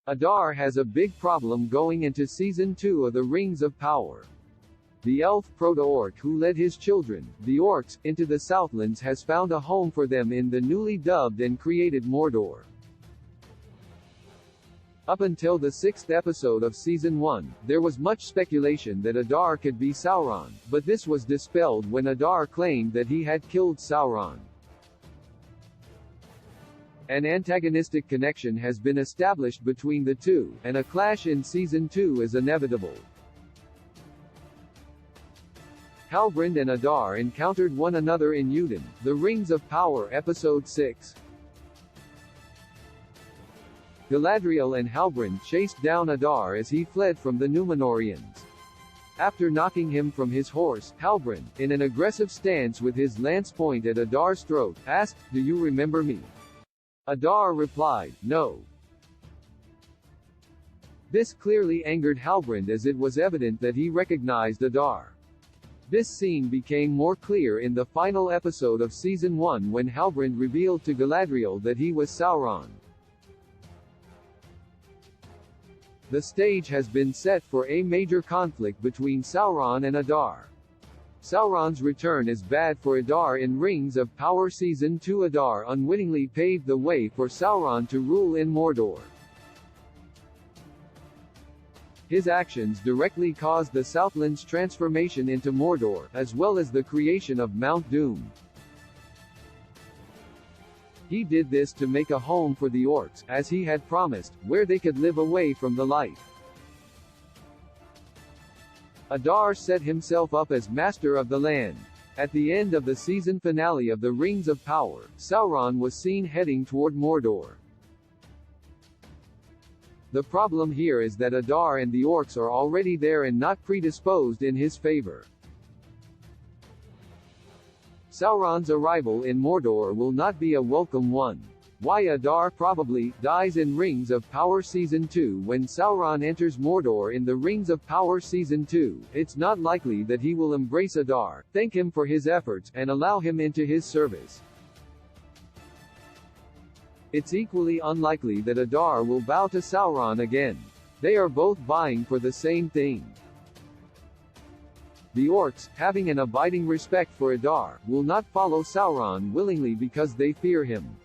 Adar has a big problem going into Season 2 of the Rings of Power. The elf proto-orc who led his children, the orcs, into the Southlands has found a home for them in the newly dubbed and created Mordor. Up until the 6th episode of Season 1, there was much speculation that Adar could be Sauron, but this was dispelled when Adar claimed that he had killed Sauron. An antagonistic connection has been established between the two, and a clash in Season 2 is inevitable. Halbrand and Adar encountered one another in Udan, The Rings of Power Episode 6. Galadriel and Halbrand chased down Adar as he fled from the Númenóreans. After knocking him from his horse, Halbrand, in an aggressive stance with his lance point at Adar's throat, asked, "Do you remember me?" Adar replied, "No." This clearly angered Halbrand as it was evident that he recognized Adar. This scene became more clear in the final episode of Season 1 when Halbrand revealed to Galadriel that he was Sauron. The stage has been set for a major conflict between Sauron and Adar. Sauron's return is bad for Adar in Rings of Power Season 2. Adar unwittingly paved the way for Sauron to rule in Mordor. His actions directly caused the Southlands' transformation into Mordor, as well as the creation of Mount Doom. He did this to make a home for the orcs, as he had promised, where they could live away from the light. Adar set himself up as master of the land. At the end of the season finale of the Rings of Power, Sauron was seen heading toward Mordor. The problem here is that Adar and the orcs are already there and not predisposed in his favor. Sauron's arrival in Mordor will not be a welcome one. Why Adar probably dies in Rings of Power Season 2. When Sauron enters Mordor in the Rings of Power Season 2, it's not likely that he will embrace Adar, thank him for his efforts, and allow him into his service. It's equally unlikely that Adar will bow to Sauron again. They are both vying for the same thing. The orcs, having an abiding respect for Adar, will not follow Sauron willingly because they fear him.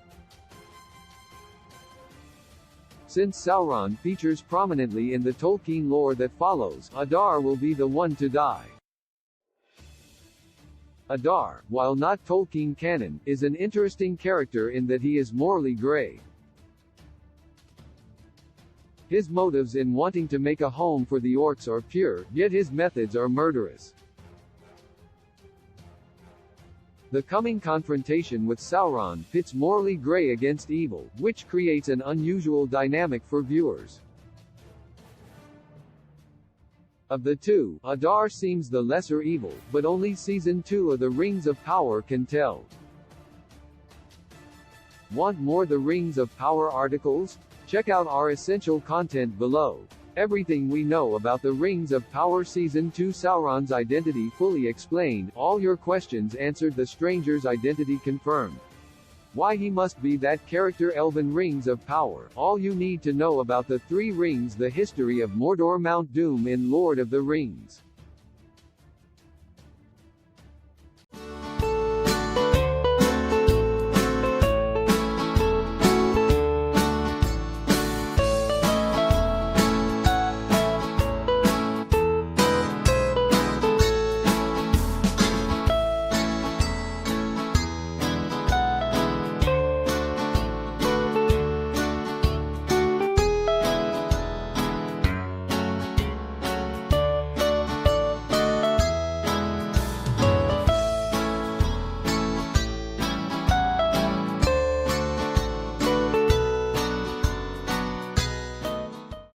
Since Sauron features prominently in the Tolkien lore that follows, Adar will be the one to die. Adar, while not Tolkien canon, is an interesting character in that he is morally gray. His motives in wanting to make a home for the orcs are pure, yet his methods are murderous. The coming confrontation with Sauron pits morally gray against evil, which creates an unusual dynamic for viewers. Of the two, Adar seems the lesser evil, but only Season 2 of the Rings of Power can tell. Want more The Rings of Power articles? Check out our essential content below. Everything we know about the Rings of Power Season 2. Sauron's identity fully explained, all your questions answered, the stranger's identity confirmed. Why he must be that character. Elven Rings of Power, all you need to know about the three rings. The history of Mordor. Mount Doom in Lord of the Rings.